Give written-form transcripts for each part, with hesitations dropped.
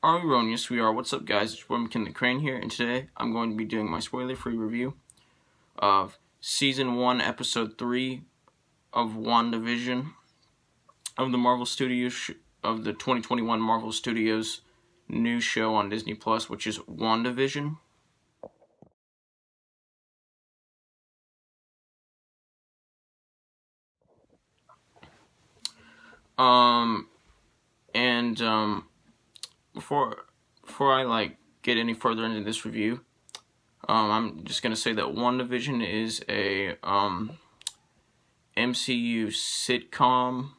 Are we wrong? Yes, we are. What's up, guys? It's your boy McKinley Crain here, and today I'm going to be doing my spoiler-free review of Season 1, Episode 3 of WandaVision of the Marvel Studios, of the 2021 Marvel Studios new show on Disney Plus, which is WandaVision. Before I get any further into this review, I'm just gonna say that WandaVision is a MCU sitcom.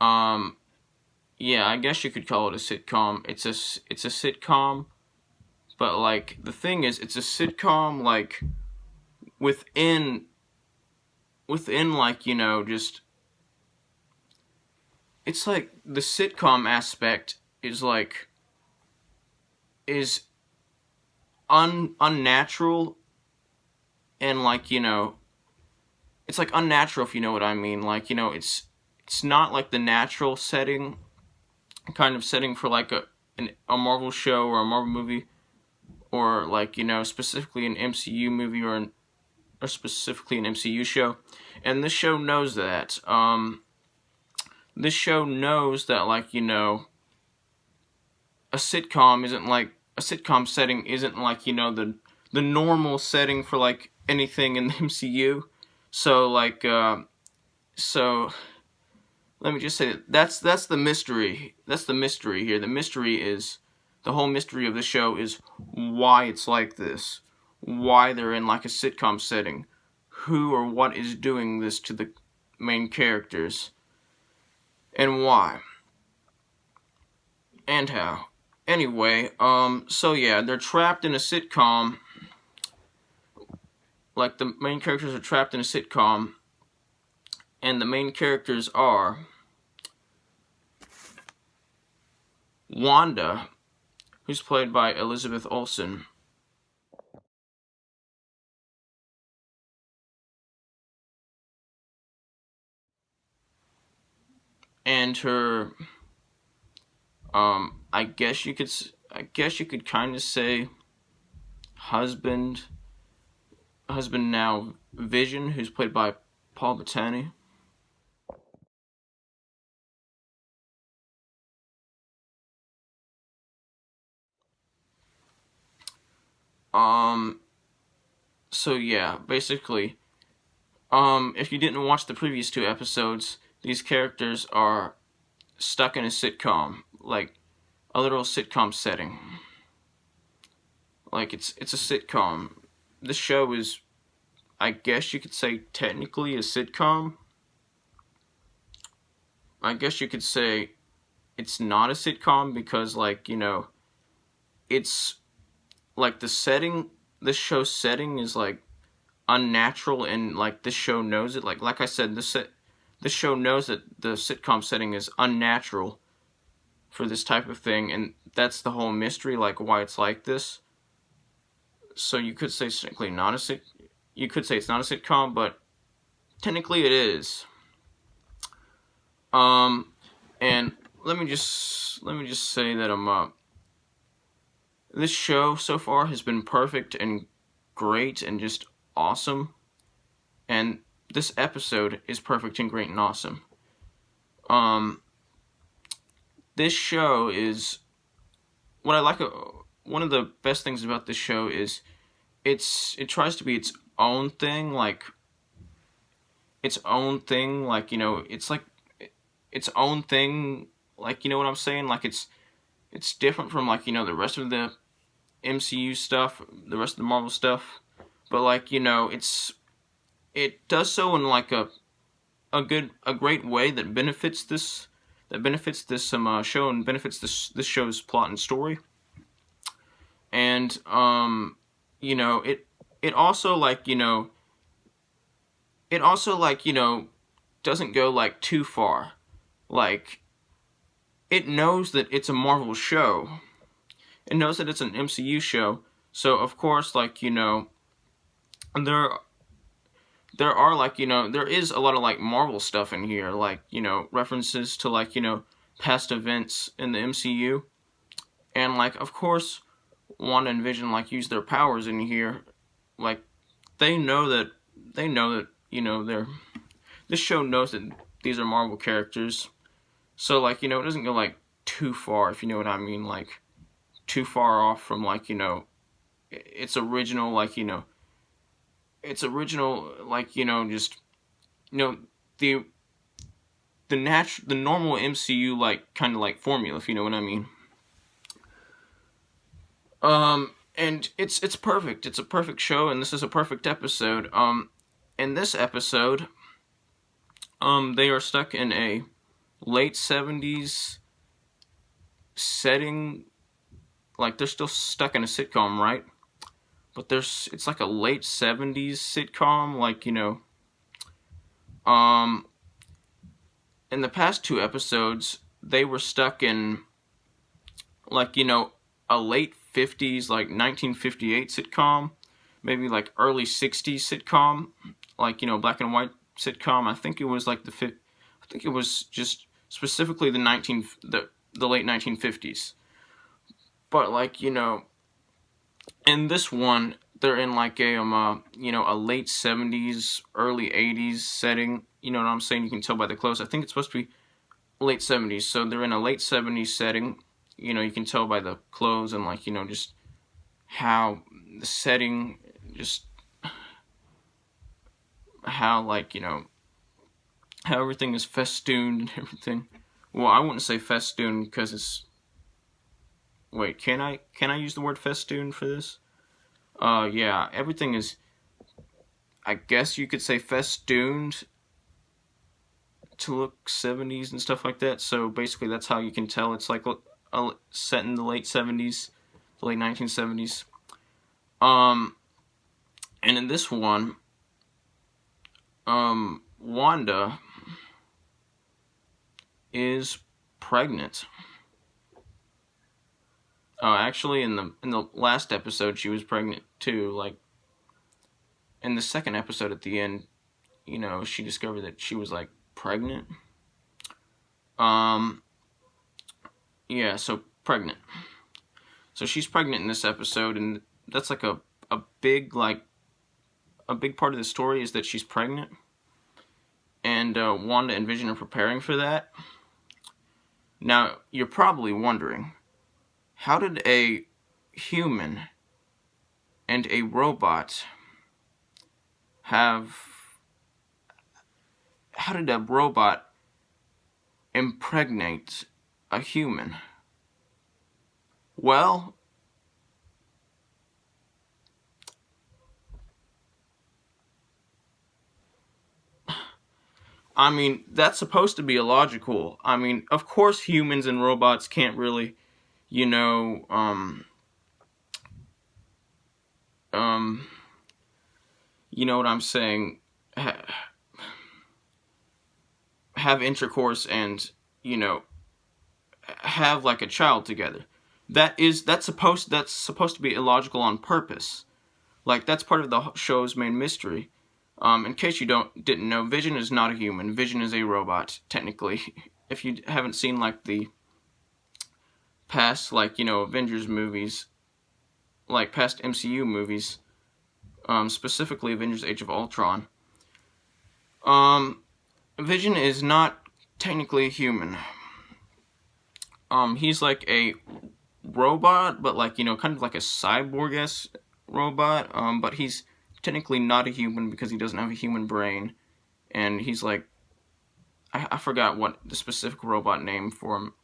Yeah, I guess you could call it a sitcom. It's a sitcom, but like the thing is, it's a sitcom like within like, you know, just it's like the sitcom aspect is like unnatural, and like, you know, it's like unnatural, if you know what I mean. Like, you know, it's not like the natural setting kind of setting for like a Marvel show or a Marvel movie, or like, you know, specifically an MCU movie or specifically an MCU show. And this show knows that. This show knows that, like, you know, a sitcom setting isn't like, you know, the normal setting for like anything in the MCU. So like so let me just say that's the mystery. That's the mystery here. The whole mystery of the show is why it's like this. Why they're in like a sitcom setting. Who or what is doing this to the main characters. And why. And how. Anyway, so yeah, they're trapped in a sitcom. Like, the main characters are trapped in a sitcom. And the main characters are Wanda, who's played by Elizabeth Olsen. And her, I guess you could kind of say husband now, Vision, who's played by Paul Bettany. So yeah, basically, if you didn't watch the previous two episodes, these characters are stuck in a sitcom, like a literal sitcom setting. Like, it's a sitcom. This show is, I guess you could say, technically a sitcom. I guess you could say it's not a sitcom because, like, you know, it's like the show's setting is like unnatural, and like this show knows it. Like I said, this show knows that the sitcom setting is unnatural for this type of thing, and that's the whole mystery, like why it's like this. So you could say technically you could say it's not a sitcom, but technically it is. And let me just say that this show so far has been perfect and great and just awesome. And this episode is perfect and great and awesome. This show is what I like. One of the best things about this show is it tries to be its own thing, like you know, it's like its own thing, like, you know what I'm saying? Like, it's different from, like, you know, the rest of the MCU stuff, the rest of the Marvel stuff, but, like, you know, it does so in like a great way that benefits this show and benefits this show's plot and story. And you know, it also like, you know, doesn't go like too far. Like, it knows that it's a Marvel show. It knows that it's an MCU show. So of course, like, you know, there are like, you know, there is a lot of like Marvel stuff in here, like, you know, references to, like, you know, past events in the MCU. And like, of course, Wanda and Vision like use their powers in here. Like, they know that they're this show knows that these are Marvel characters. So like, it doesn't go like too far, if you know what I mean, like too far off from like, its original, like, it's original, like, just, the the normal MCU, like, kind of like formula, if you know what I mean. And it's perfect. It's a perfect show, and this is a perfect episode. In this episode, they are stuck in a late 70s setting. Like, they're still stuck in a sitcom, right? But it's like a late 70s sitcom, like, in the past two episodes, they were stuck in, like, a late 50s, like 1958 sitcom, maybe like early 60s sitcom, like, black and white sitcom. I think it was like I think it was just specifically the late 1950s. But like, in this one, they're in like a a late 70s, early 80s setting. You know what I'm saying? You can tell by the clothes. I think it's supposed to be late 70s, so they're in a late 70s setting. You can tell by the clothes and like, just how the setting, just how like, how everything is festooned and everything. Well, I wouldn't say festooned because it's... Wait, can I use the word festoon for this? Yeah, everything is, I guess you could say, festooned to look 70s and stuff like that. So basically that's how you can tell it's like set in the late 70s, the late 1970s. And in this one, Wanda is pregnant. Actually, in the last episode, she was pregnant too. Like, in the second episode at the end, she discovered that she was like pregnant. Yeah, so pregnant. So she's pregnant in this episode, and that's like a big part of the story is that she's pregnant, and Wanda and Vision are preparing for that. Now, you're probably wondering, how did a human and a robot how did a robot impregnate a human? Well, I mean, that's supposed to be illogical. I mean, of course humans and robots can't really, you know, you know what I'm saying, have intercourse and, have like a child together. That's supposed to be illogical on purpose. Like, that's part of the show's main mystery. In case you didn't know, Vision is not a human. Vision is a robot, technically. If you haven't seen like the past, like, Avengers movies, like past MCU movies, specifically Avengers: Age of Ultron, Vision is not technically a human. He's like a robot, but like, kind of like a cyborg-esque robot, but he's technically not a human because he doesn't have a human brain, and he's like, I forgot what the specific robot name for him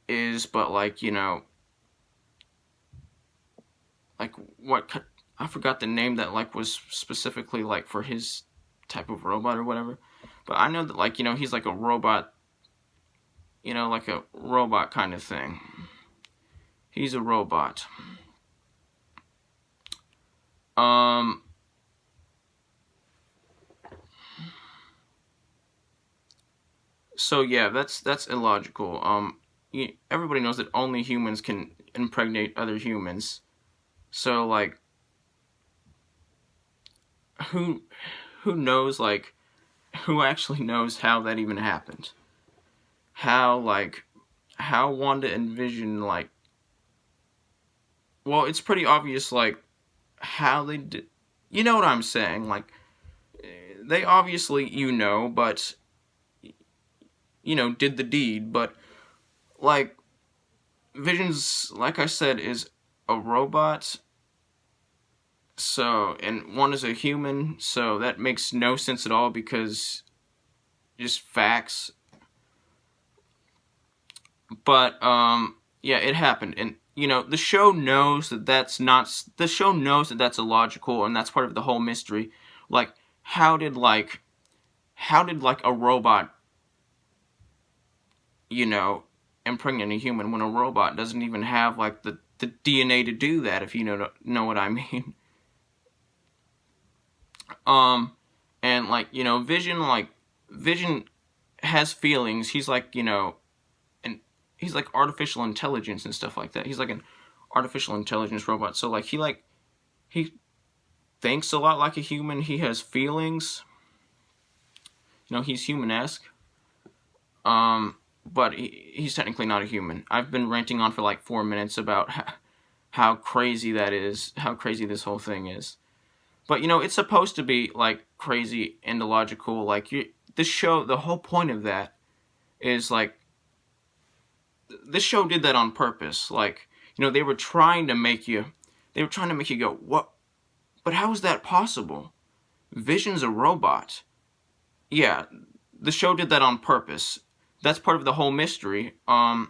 is, but like, like what, I forgot the name that like was specifically like for his type of robot or whatever, but I know that like, he's like a robot, like a robot kind of thing. He's a robot. So yeah, that's illogical. Everybody knows that only humans can impregnate other humans. So like, who knows, like, who actually knows how that even happened? how Wanda and Vision, like, well, it's pretty obvious, like, how they did, you know what I'm saying, like, they obviously, but, did the deed, but, like, Vision's, like I said, is a robot, so, and one is a human, so that makes no sense at all, because just facts. But yeah, it happened, and the show knows that that's not. The show knows that that's illogical, and that's part of the whole mystery. Like, how did a robot, impregnate a human when a robot doesn't even have like the DNA to do that? If you know what I mean. Um, and Vision has feelings. He's like, and he's like artificial intelligence and stuff like that. He's like an artificial intelligence robot. So he thinks a lot like a human. He has feelings. He's human-esque. But he's technically not a human. I've been ranting on for like 4 minutes about how crazy that is, how crazy this whole thing is. But it's supposed to be like crazy and illogical. Like this show, the whole point of that is like this show did that on purpose. Like they were trying to make you go, what? But how is that possible? Vision's a robot. Yeah, the show did that on purpose. That's part of the whole mystery. The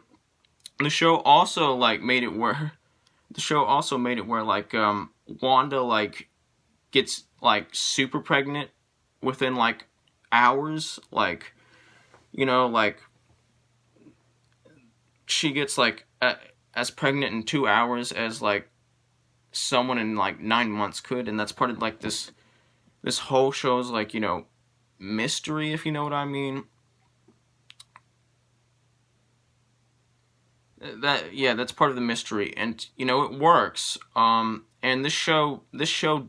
show also made it where like Wanda like gets like super pregnant within like hours. Like she gets like as pregnant in 2 hours as like someone in like 9 months could, and that's part of like this whole show's like mystery, if you know what I mean. That's part of the mystery, and it works. And this show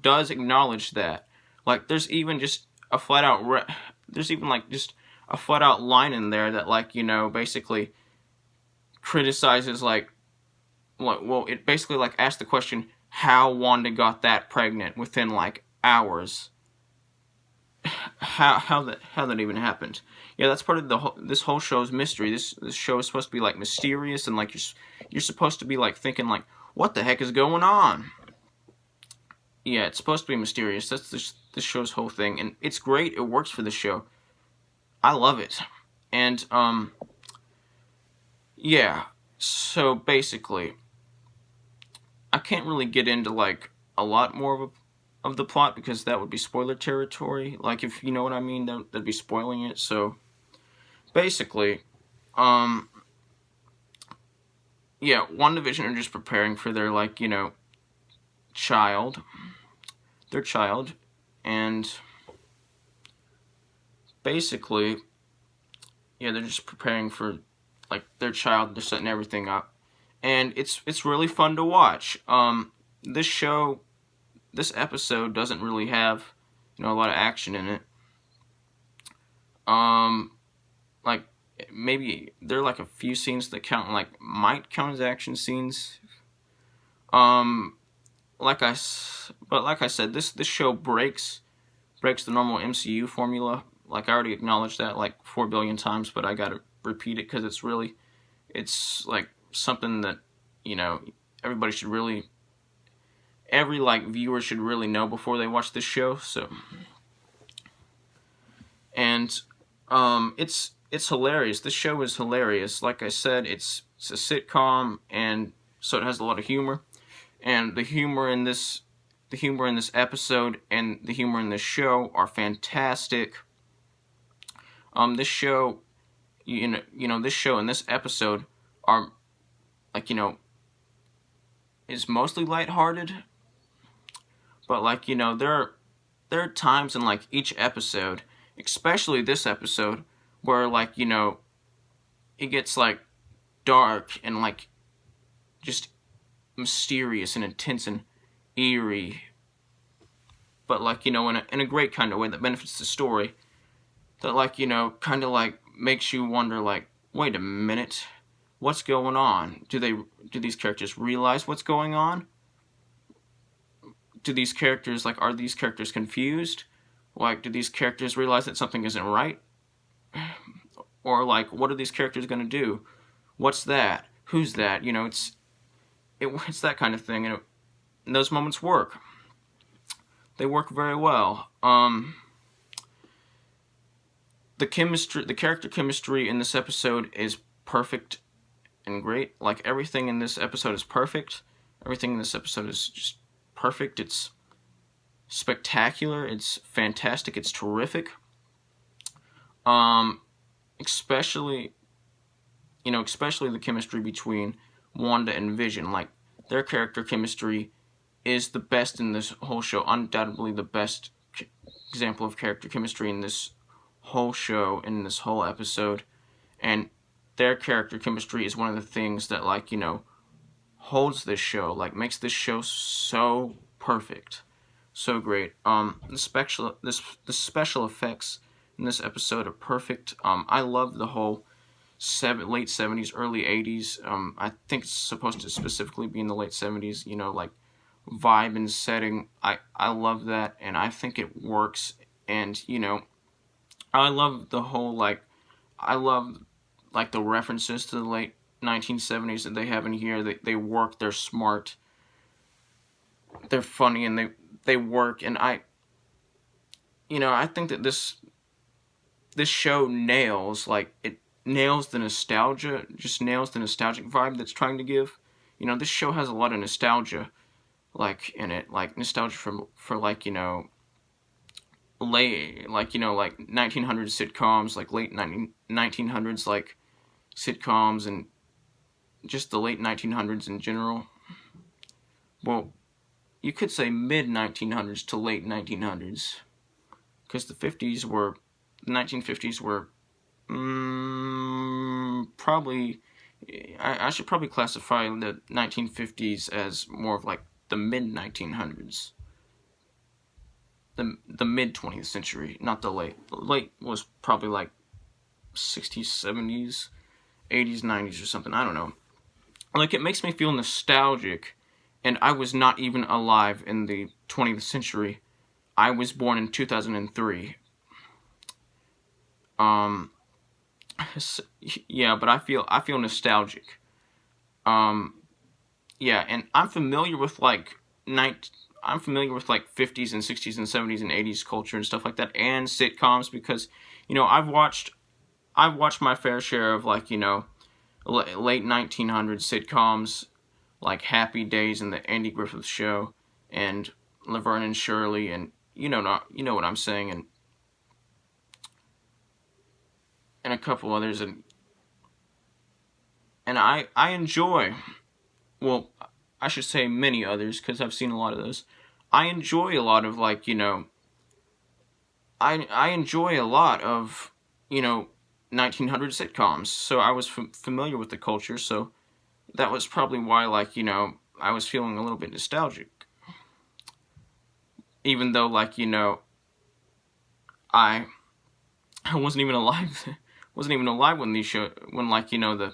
does acknowledge that. Like there's even just a flat out there's even like just a flat out line in there that like basically criticizes like well, it basically like asks the question how Wanda got that pregnant within like hours. How that even happened? Yeah, that's part of this whole show's mystery. This show is supposed to be like mysterious, and like you're supposed to be like thinking like, what the heck is going on? Yeah, it's supposed to be mysterious. That's this show's whole thing, and it's great. It works for the show. I love it, and yeah. So basically, I can't really get into like a lot more of the plot because that would be spoiler territory. Like, if you know what I mean, that'd be spoiling it. So basically, yeah, WandaVision are just preparing for their like child, and basically, yeah, they're just preparing for like their child. They're setting everything up, and it's really fun to watch. This episode doesn't really have a lot of action in it. Like maybe there are like a few scenes that might count as action scenes. Like I said, this show breaks the normal MCU formula. Like I already acknowledged that like 4 billion times, but I gotta repeat it because it's like something that everybody should really, every like viewer should really know before they watch this show. So, and it's hilarious. This show is hilarious. Like I said, it's a sitcom, and so it has a lot of humor. And the humor in this episode and the humor in this show are fantastic. This show, this show and this episode are like is mostly lighthearted, but like there are times in like each episode, especially this episode, where like it gets like dark and like just mysterious and intense and eerie, but like in a great kind of way that benefits the story, that like kind of like makes you wonder like wait a minute, what's going on? Do these characters realize what's going on? Do these characters, like, are these characters confused? Like, do these characters realize that something isn't right? Or, like, what are these characters going to do? What's that? Who's that? You know, it's that kind of thing, and those moments work. They work very well. The character chemistry in this episode is perfect and great. Like, everything in this episode is perfect. Everything in this episode is just perfect. It's spectacular. It's fantastic. It's terrific. Especially the chemistry between Wanda and Vision. Like, their character chemistry is the best in this whole show. Undoubtedly the best example of character chemistry in this whole show, in this whole episode. And their character chemistry is one of the things that, like, you know, holds this show, like, makes this show so perfect, so great. The special effects in this episode are perfect. I love the whole late 70s, early 80s. I think it's supposed to specifically be in the late 70s, you know, like, vibe and setting. I love that, and I think it works. And, you know, I love the whole, like, I love, like, the references to the late 1970s that they have in here. They work, they're smart, they're funny, and they work. And I think that this show nails the nostalgia, just nails the nostalgic vibe that's trying to give. You know, this show has a lot of nostalgia, like, in it, like, nostalgia for like, you know, late, like, you know, like 1900s sitcoms, like late 1900s, like, sitcoms, and just the late 1900s in general. Well, you could say mid 1900s to late 1900s, because the 1950s were probably, I should probably classify the 1950s as more of like the mid 1900s. The mid 20th century, not the late. The late was probably like 60s, 70s, 80s, 90s or something. I don't know. Like, it makes me feel nostalgic, and I was not even alive in the 20th century. I was born in 2003. Yeah, but I feel nostalgic. Yeah, and I'm familiar with like 50s and 60s and 70s and 80s culture and stuff like that, and sitcoms, because, you know, I've watched my fair share of, like, you know, late 1900s sitcoms, like Happy Days and the Andy Griffith Show and Laverne and Shirley, and you know what I'm saying, and a couple others, and I enjoy, well, I should say many others, because I've seen a lot of those. I enjoy a lot of, like, you know, I enjoy a lot of, you know, 1900 sitcoms, so I was familiar with the culture, so that was probably why, like, you know, I was feeling a little bit nostalgic. Even though, like, you know, I wasn't even alive when when, like, you know,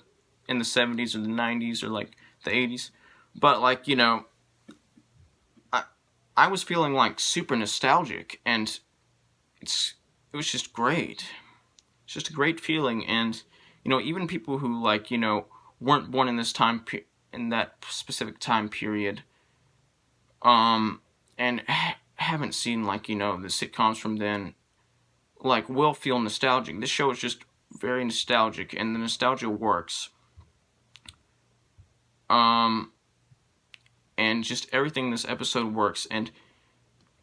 in the 70s or the 90s or like the 80s. But, like, you know, I was feeling like super nostalgic, and it was just great. It's just a great feeling. And, you know, even people who, like, you know, weren't born in in that specific time period, and haven't seen, like, you know, the sitcoms from then, like, will feel nostalgic. This show is just very nostalgic, and the nostalgia works. And just everything in this episode works. And,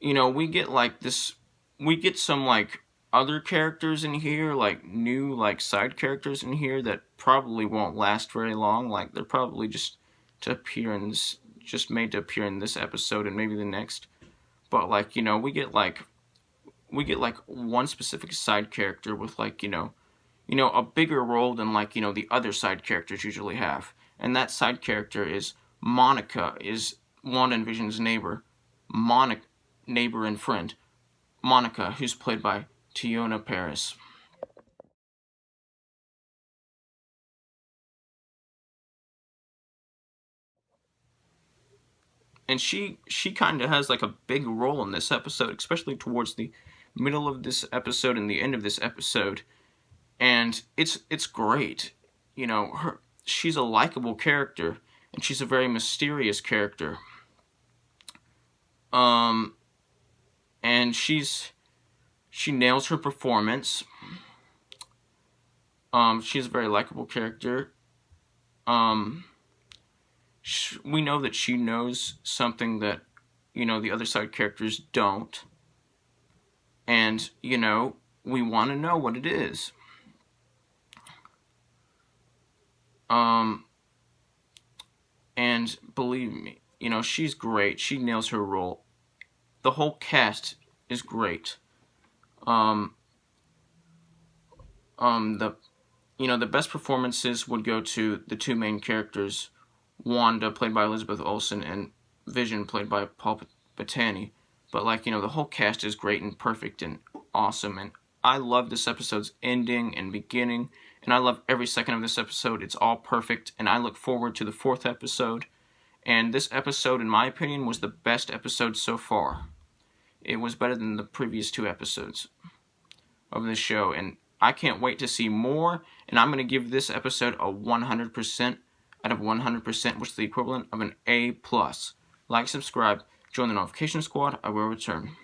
you know, we get some, like, other characters in here, like, new, like, side characters in here that probably won't last very long. Like, they're probably just made to appear in this episode and maybe the next. But, like, you know, we get like one specific side character with, like, you know, a bigger role than, like, you know, the other side characters usually have. And that side character is Monica, is Wanda and Vision's neighbor, neighbor and friend, Monica, who's played by Teyonah Parris. and she kind of has like a big role in this episode, especially towards the middle of this episode and the end of this episode, and it's great. You know, she's a likable character, and she's a very mysterious character. And she nails her performance. She's a very likable character. We know that she knows something that, you know, the other side characters don't. And, you know, we want to know what it is. And believe me, you know, she's great. She nails her role. The whole cast is great. The best performances would go to the two main characters, Wanda, played by Elizabeth Olsen, and Vision, played by Paul Bettany. But, like, you know, the whole cast is great and perfect and awesome, and I love this episode's ending and beginning, and I love every second of this episode. It's all perfect, and I look forward to the 4th episode. And this episode, in my opinion, was the best episode so far. It was better than the previous 2 episodes of this show, and I can't wait to see more, and I'm going to give this episode a 100% out of 100%, which is the equivalent of an A+. Like, subscribe, join the notification squad. I will return.